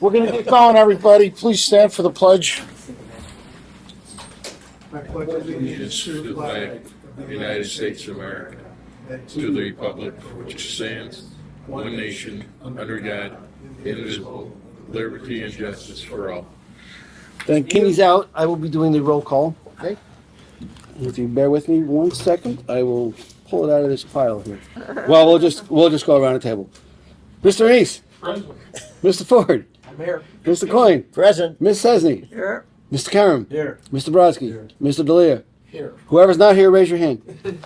We're going to get going, everybody. Please stand for the pledge. Allegiance to the flag of the United States of America, to the republic for which stands one nation, under God, indivisible, liberty and justice for all. Thank you. Kenny's out. I will be doing the roll call. Okay. If you bear with me 1 second, I will pull it out of this pile here. Well, we'll just go around the table. Mr. Reese. Present. Mr. Ford. I'm here. Mr. Coyne. Present. Ms. Chesney. Here. Mr. Karam. Here. Mr. Brodsky. Here. Mr. D'Elia. Here. Whoever's not here, raise your hand.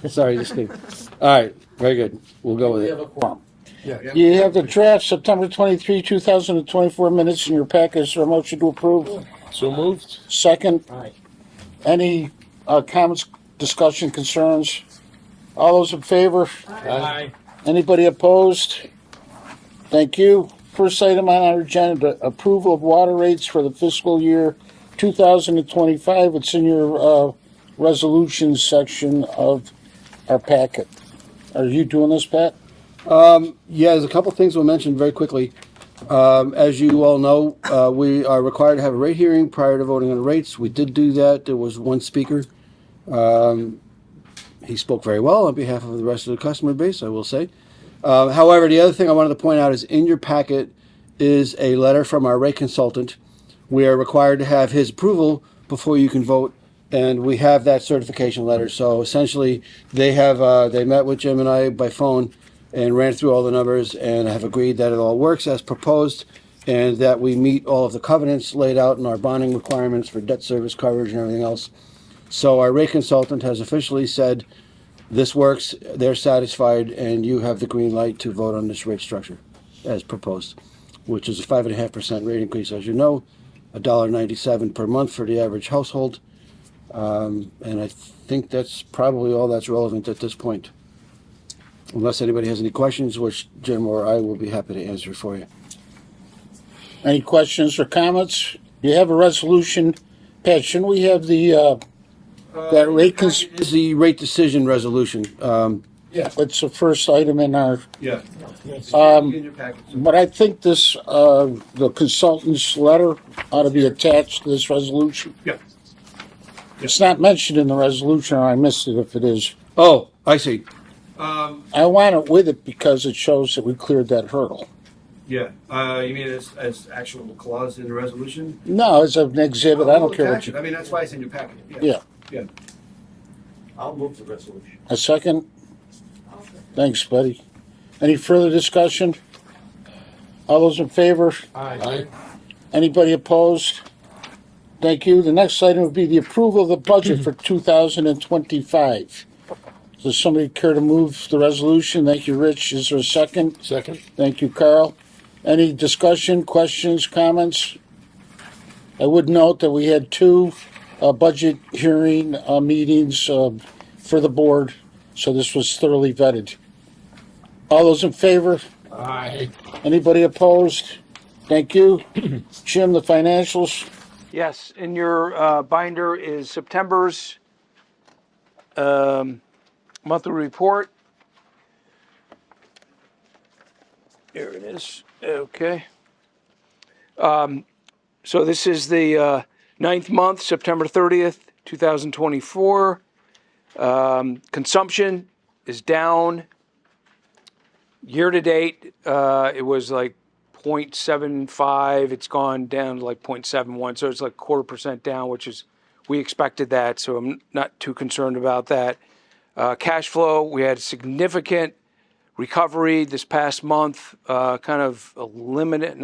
Sorry, just kidding. All right, very good. We'll go with We it. have a quorum. Yeah. You have the draft September 23, 2024 minutes in your packet. Is there a motion to approve? So moved. Second. Aye. Any comments, discussion, concerns? All those in favor? Aye. Anybody opposed? Thank you. First item on our agenda, approval of water rates for the fiscal year 2025. It's in your resolutions section of our packet. Are you doing this, Pat? Yeah, there's a couple things we'll mention very quickly. As you all know, we are required to have a rate hearing prior to voting on the rates. We did do that. There was one speaker. He spoke very well on behalf of the rest of the customer base, I will say. However, the other thing I wanted to point out is in your packet is a letter from our rate consultant. We are required to have his approval before you can vote, and we have that certification letter. So essentially, they met with Jim and I by phone and ran through all the numbers and have agreed that it all works as proposed and that we meet all of the covenants laid out in our bonding requirements for debt service coverage and everything else. So our rate consultant has officially said this works, they're satisfied, and you have the green light to vote on this rate structure as proposed, which is a 5.5% rate increase, as you know, $1.97 per month for the average household. And I think that's probably all that's relevant at this point. Unless anybody has any questions, which Jim or I will be happy to answer for you. Any questions or comments? You have a resolution. Pat, shouldn't we have the that rate? Is the rate decision resolution. Yeah. It's the first item in our. Yeah. Um, In your package. But I think this the consultant's letter ought to be attached to this resolution. Yeah. It's not mentioned in the resolution, or I missed it if it is. Oh, I see. I want it with it because it shows that we cleared that hurdle. Yeah. You mean as actual clause in the resolution? No, it's an exhibit. I don't care what Attach it. you. I mean, that's why it's in your packet. Yeah. Yeah. I'll move the resolution. A second? Thanks, buddy. Any further discussion? All those in favor? Aye. Anybody opposed? Thank you. The next item would be the approval of the budget for 2025. Does somebody care to move the resolution? Thank you, Rich. Is there a second? Second. Thank you, Carl. Any discussion, questions, comments? I would note that we had two budget hearing meetings for the board, so this was thoroughly vetted. All those in favor? Aye. Anybody opposed? Thank you. Jim, the financials? Yes, in your binder is September's monthly report. There it is. Okay. So this is the ninth month, September 30th, 2024. Consumption is down. Year to date, it was like 0.75. It's gone down to like 0.71. So it's like 0.25% down, which is, we expected that. So I'm not too concerned about that. Cash flow, we had significant recovery this past month, it eliminated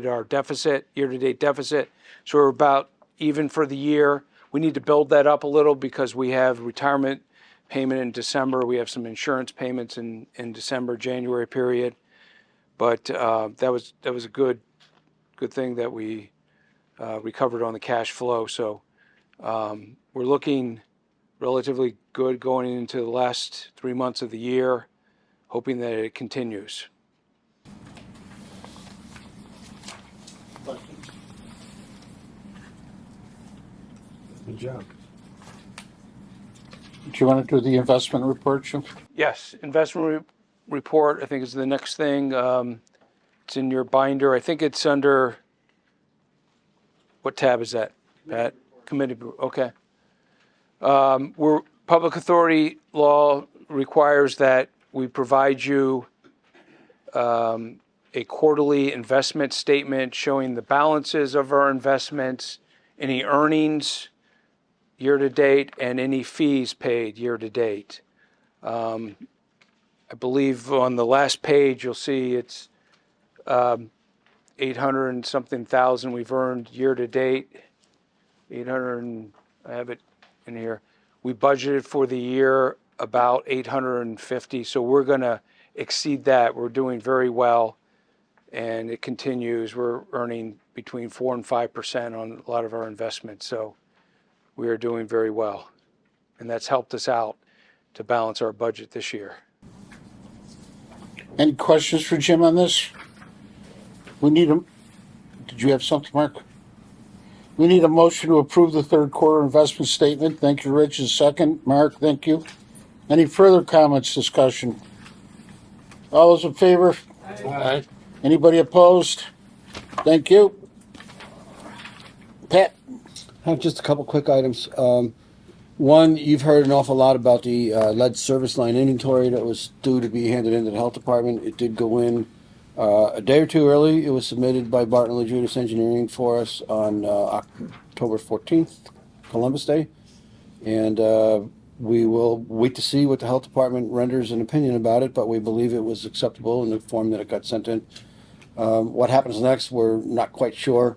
our deficit, year-to-date deficit. So we're about even for the year. We need to build that up a little because we have retirement payment in December. We have some insurance payments in December, January period. But that was a good thing that we recovered on the cash flow. So we're looking relatively good going into the last 3 months of the year, hoping that it continues. Good job. Do you want to do the investment report, Jim? Yes, investment report, I think, is the next thing. It's in your binder. I think it's under, what tab is that, Pat? Committee, okay. Public authority law requires that we provide you a quarterly investment statement showing the balances of our investments, any earnings year to date, and any fees paid year to date. I believe on the last page you'll see it's 800 and something thousand we've earned year to date. 800, I have it in here. We budgeted for the year about 850, so we're going to exceed that. We're doing very well, and it continues. We're earning between 4 and 5% on a lot of our investments, so we are doing very well, and that's helped us out to balance our budget this year. Any questions for Jim on this? We need a, did you have something, Mark? We need a motion to approve the third quarter investment statement. Thank you, Rich. A second. Mark, thank you. Any further comments, discussion? All those in favor? Aye. Anybody opposed? Thank you. Pat? I have just a couple quick items. One, you've heard an awful lot about the lead service line inventory that was due to be handed into the health department. It did go in a day or two early. It was submitted by Barton LaJudas Engineering for us on October 14th, Columbus Day. And we will wait to see what the health department renders an opinion about it, but we believe it was acceptable in the form that it got sent in. What happens next, we're not quite sure.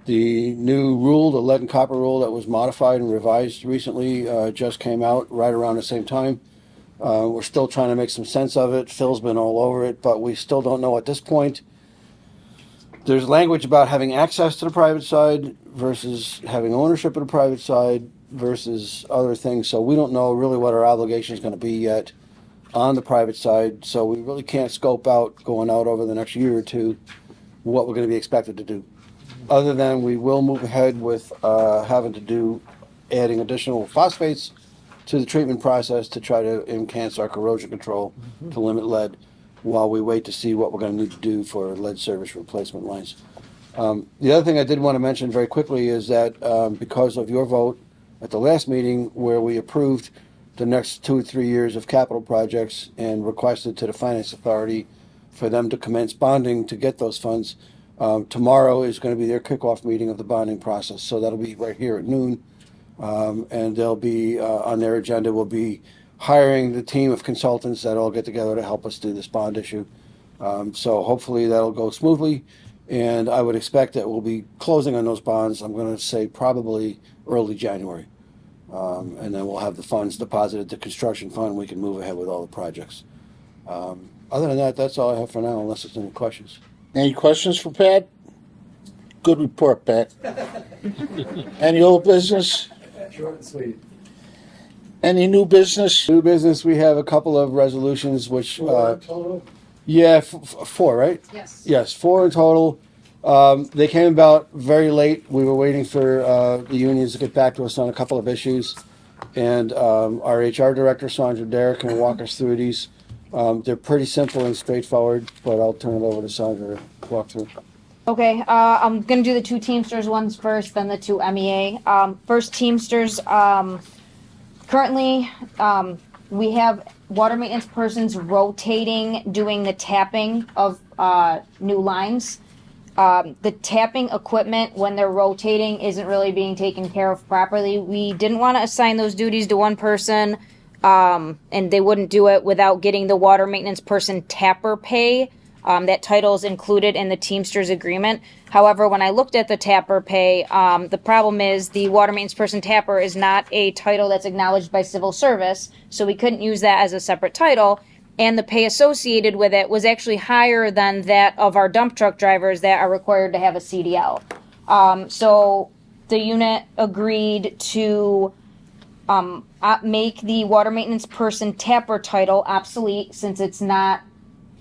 The new rule, the lead and copper rule that was modified and revised recently, just came out right around the same time. We're still trying to make some sense of it. Phil's been all over it, but we still don't know at this point. There's language about having access to the private side versus having ownership of the private side versus other things. So we don't know really what our obligation is going to be yet on the private side. So we really can't scope out going out over the next year or two what we're going to be expected to do. Other than we will move ahead with having to do adding additional phosphates to the treatment process to try to enhance our corrosion control to limit lead while we wait to see what we're going to need to do for lead service replacement lines. The other thing I did want to mention very quickly is that because of your vote at the last meeting where we approved the next 2 or 3 years of capital projects and requested to the Finance Authority for them to commence bonding to get those funds, tomorrow is going to be their kickoff meeting of the bonding process. So that'll be right here at noon. And they'll be on their agenda will be hiring the team of consultants that all get together to help us do this bond issue. So hopefully that'll go smoothly, and I would expect that we'll be closing on those bonds, I'm going to say probably early January. And then we'll have the funds deposited to construction fund. We can move ahead with all the projects. Other than that, that's all I have for now, unless there's any questions. Any questions for Pat? Good report, Pat. Any old business? Short and sweet. Any new business? New business, we have a couple of resolutions which, Total? yeah, 4, right? Yes. Yes, 4 in total. They came about very late. We were waiting for the unions to get back to us on a couple of issues. And our HR director, Sandra Derrick, can walk us through these. They're pretty simple and straightforward, but I'll turn it over to Sandra to walk through. Okay, I'm gonna do the 2 Teamsters ones first, then the 2 MEA. First Teamsters, currently, we have water maintenance persons rotating, doing the tapping of new lines. The tapping equipment, when they're rotating, isn't really being taken care of properly. We didn't want to assign those duties to one person, and they wouldn't do it without getting the water maintenance person tapper pay. That title is included in the Teamsters agreement. However, when I looked at the tapper pay, the problem is the water maintenance person tapper is not a title that's acknowledged by civil service, so we couldn't use that as a separate title. And the pay associated with it was actually higher than that of our dump truck drivers that are required to have a CDL. So the unit agreed to make the water maintenance person tapper title obsolete since it's not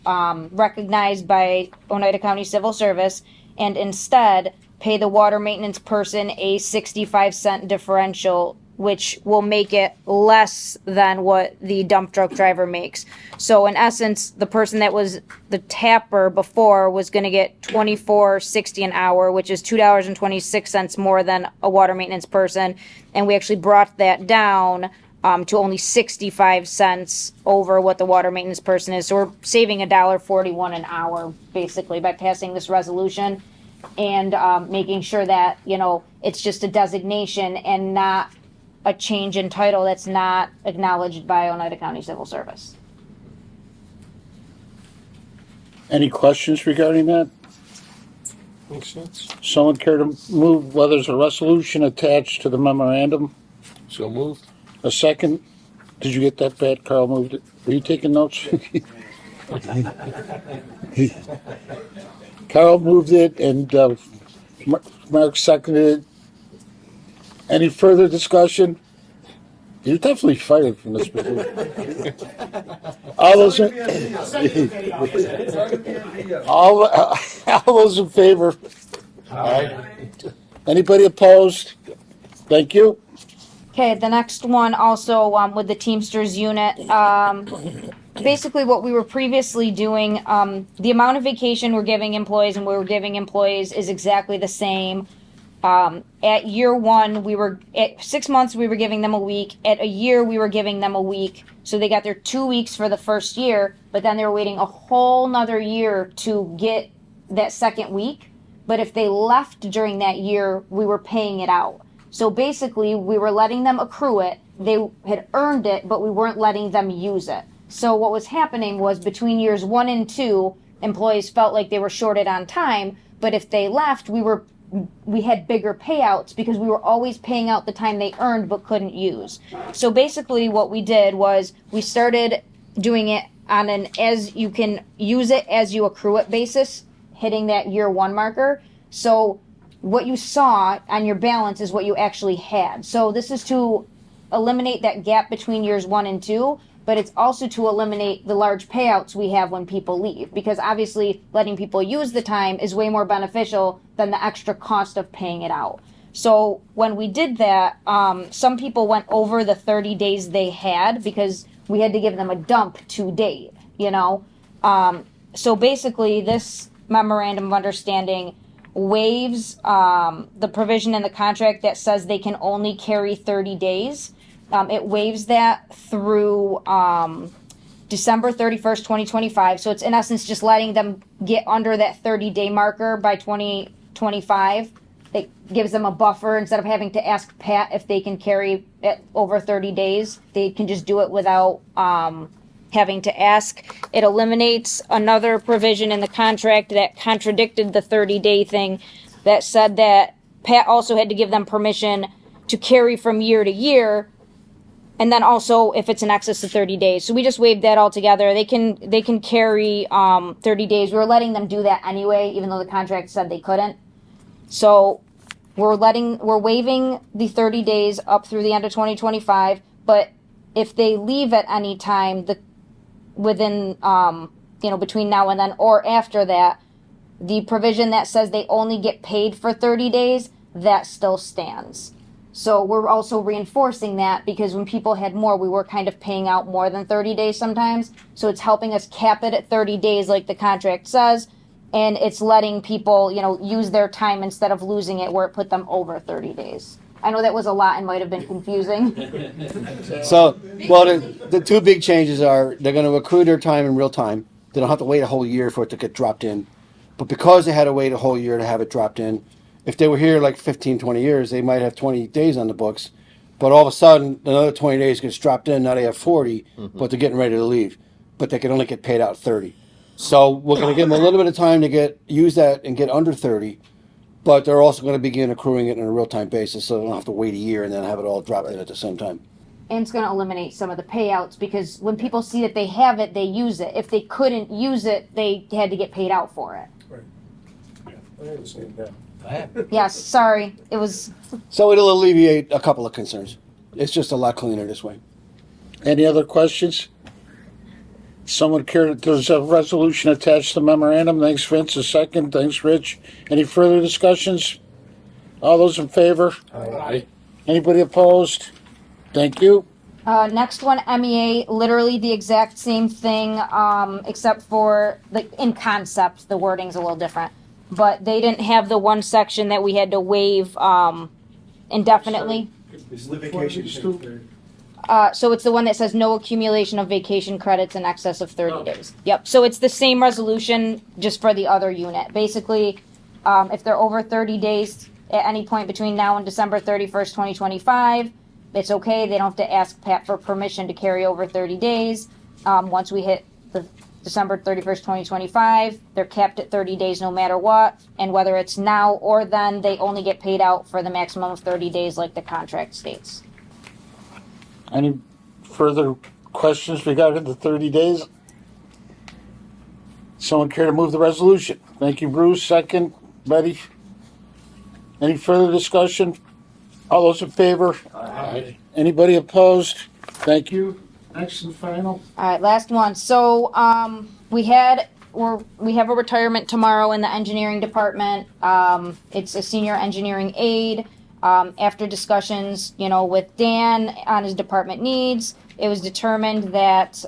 recognized by Oneida County Civil Service, and instead pay the water maintenance person a 65-cent differential which will make it less than what the dump truck driver makes. So in essence, the person that was the tapper before was going to get $24.60 an hour, which is $2.26 more than a water maintenance person. And we actually brought that down to only 65 cents over what the water maintenance person is. So we're saving $1.41 an hour basically by passing this resolution and making sure that, you know, it's just a designation and not a change in title that's not acknowledged by Oneida County Civil Service. Any questions regarding that? Makes sense. Someone care to move whether there's a resolution attached to the memorandum? So moved. A second? Did you get that, Pat? Carl moved it. Were you taking notes? Carl moved it and Mark seconded it. Any further discussion? You're definitely fired from this position. All those in favor? Aye. Anybody opposed? Thank you. Okay, the next one also with the Teamsters unit. Basically, what we were previously doing, the amount of vacation we're giving employees and we were giving employees is exactly the same. At year one, at 6 months, we were giving them a week. At a year, we were giving them a week. So they got their 2 weeks for the first year, but then they were waiting a whole nother year to get that second week. But if they left during that year, we were paying it out. So basically, we were letting them accrue it. They had earned it, but we weren't letting them use it. So what was happening was between years 1 and 2, employees felt like they were shorted on time. But if they left, we had bigger payouts because we were always paying out the time they earned but couldn't use. So basically what we did was we started doing it on an as you can use it as you accrue it basis, hitting that year 1 marker. So what you saw on your balance is what you actually had. So this is to eliminate that gap between years 1 and 2, but it's also to eliminate the large payouts we have when people leave, because obviously letting people use the time is way more beneficial than the extra cost of paying it out. So when we did that, some people went over the 30 days they had because we had to give them a dump to date, you know. So basically this memorandum of understanding waives the provision in the contract that says they can only carry 30 days. It waives that through December 31st, 2025. So it's in essence just letting them get under that 30-day marker by 2025. It gives them a buffer instead of having to ask Pat if they can carry it over 30 days. They can just do it without having to ask. It eliminates another provision in the contract that contradicted the 30-day thing that said that Pat also had to give them permission to carry from year to year, and then also if it's in excess of 30 days. So we just waived that altogether. They can carry 30 days. We were letting them do that anyway, even though the contract said they couldn't. So we're waiving the 30 days up through the end of 2025, but if they leave at any time within between now and then or after that, the provision that says they only get paid for 30 days, that still stands. So we're also reinforcing that because when people had more, we were kind of paying out more than 30 days sometimes. So it's helping us cap it at 30 days like the contract says, and it's letting people, use their time instead of losing it where it put them over 30 days. I know that was a lot and might have been confusing. So, well, the two big changes are they're going to accrue their time in real time. They don't have to wait a whole year for it to get dropped in. But because they had to wait a whole year to have it dropped in, if they were here like 15, 20 years, they might have 20 days on the books. But all of a sudden, another 20 days gets dropped in. Now they have 40, but they're getting ready to leave. But they can only get paid out 30. So we're going to give them a little bit of time to use that and get under 30. But they're also going to begin accruing it on a real-time basis, so they don't have to wait a year and then have it all dropped in at the same time. And it's going to eliminate some of the payouts because when people see that they have it, they use it. If they couldn't use it, they had to get paid out for it. I understand that. Yes, sorry. It was... So it'll alleviate a couple of concerns. It's just a lot cleaner this way. Any other questions? Someone care? There's a resolution attached to the memorandum. Thanks, Vince. A second. Thanks, Rich. Any further discussions? All those in favor? Aye. Anybody opposed? Thank you. Next one, MEA, literally the exact same thing, except for in concept, the wording's a little different. But they didn't have the one section that we had to waive, indefinitely. So it's the one that says no accumulation of vacation credits in excess of 30 days. Yep, so it's the same resolution, just for the other unit. Basically, if they're over 30 days at any point between now and December 31st, 2025, it's okay. They don't have to ask Pat for permission to carry over 30 days. Once we hit the December 31st, 2025, they're capped at 30 days no matter what. And whether it's now or then, they only get paid out for the maximum of 30 days like the contract states. Any further questions regarding the 30 days? Someone care to move the resolution? Thank you, Bruce. Second, Betty. Any further discussion? All those in favor? Aye. Anybody opposed? Thank you. Next and final. All right, last one. So we have a retirement tomorrow in the engineering department. It's a senior engineering aide. After discussions, with Dan on his department needs, it was determined that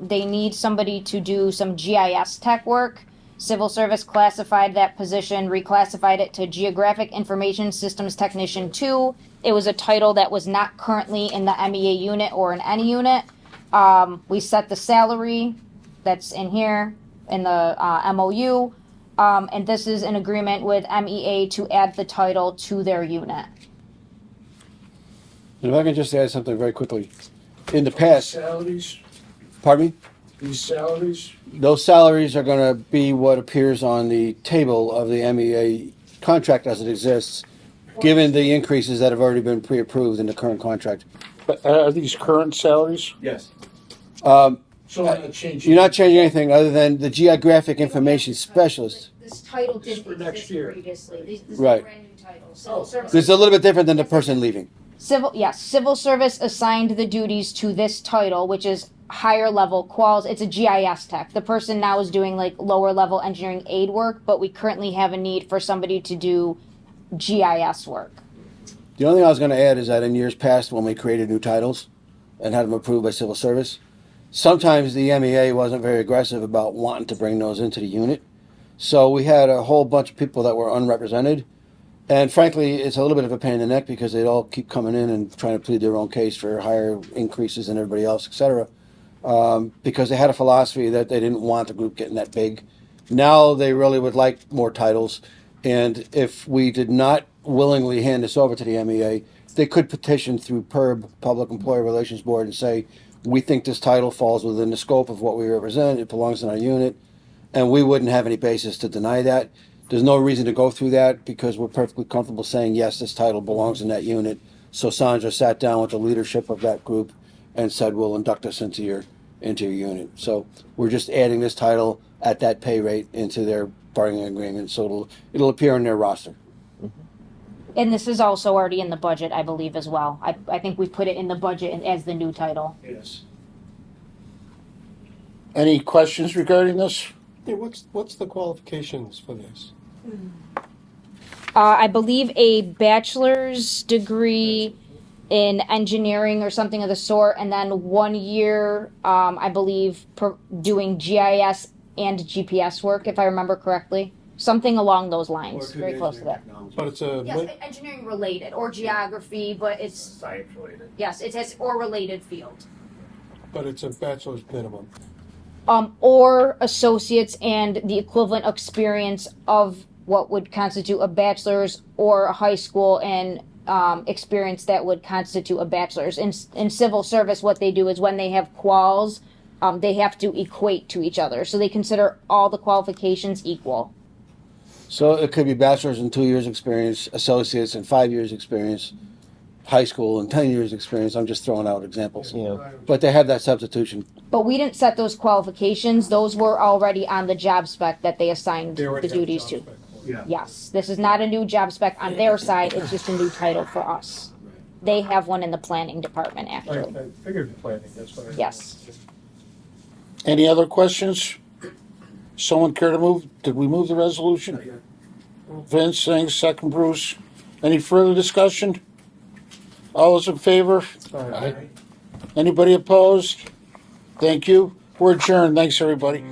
they need somebody to do some GIS tech work. Civil Service classified that position, reclassified it to Geographic Information Systems Technician 2. It was a title that was not currently in the MEA unit or in any unit. We set the salary that's in here in the MOU, and this is an agreement with MEA to add the title to their unit. And if I can just add something very quickly. In the past, Salaries, pardon me? these salaries. Those salaries are going to be what appears on the table of the MEA contract as it exists, given the increases that have already been pre-approved in the current contract. But are these current salaries? Yes. So we're not changing. You're not changing anything other than the Geographic Information Specialist. This title didn't for next exist year. previously. This Right. is a brand new title. Civil Service. This is a little bit different than the person leaving. Civil Service assigned the duties to this title, which is higher level quals. It's a GIS tech. The person now is doing like lower level engineering aid work, but we currently have a need for somebody to do GIS work. The only thing I was going to add is that in years past, when we created new titles and had them approved by Civil Service, sometimes the MEA wasn't very aggressive about wanting to bring those into the unit. So we had a whole bunch of people that were unrepresented. And frankly, it's a little bit of a pain in the neck because they'd all keep coming in and trying to plead their own case for higher increases than everybody else, et cetera. Because they had a philosophy that they didn't want the group getting that big. Now they really would like more titles. And if we did not willingly hand this over to the MEA, they could petition through PERB, Public Employee Relations Board, and say, we think this title falls within the scope of what we represent, it belongs in our unit, and we wouldn't have any basis to deny that. There's no reason to go through that because we're perfectly comfortable saying, yes, this title belongs in that unit. So Sandra sat down with the leadership of that group and said, we'll induct us into your unit. So we're just adding this title at that pay rate into their bargaining agreement, so it'll appear in their roster. And this is also already in the budget, I believe, as well. I think we put it in the budget as the new title. Yes. Any questions regarding this? Yeah, what's the qualifications for this? I believe a bachelor's degree in engineering or something of the sort, and then 1 year, I believe, doing GIS and GPS work, if I remember correctly. Something along those lines, very close to that. But it's a Yes, engineering related, or geography, but it's, Science related. yes, it has, or related field. bachelor's minimum. Or associates and the equivalent experience of what would constitute a bachelor's, or a high school and experience that would constitute a bachelor's. In civil service, what they do is when they have quals, they have to equate to each other. So they consider all the qualifications equal. So it could be bachelor's in 2 years experience, associates in 5 years experience, high school in 10 years experience. I'm just throwing out examples. Yeah. But they have that substitution. But we didn't set those qualifications. Those were already on the job spec that they assigned the duties to. Yeah. Yes, this is not a new job spec on their side. It's just a new title for us. They have one in the planning department, actually. I figured planning, that's what I. Yes. Any other questions? Someone care to move? Did we move the resolution? Vince, thanks. Second, Bruce. Any further discussion? All those in favor? Aye. Anybody opposed? Thank you. We're adjourned. Thanks, everybody.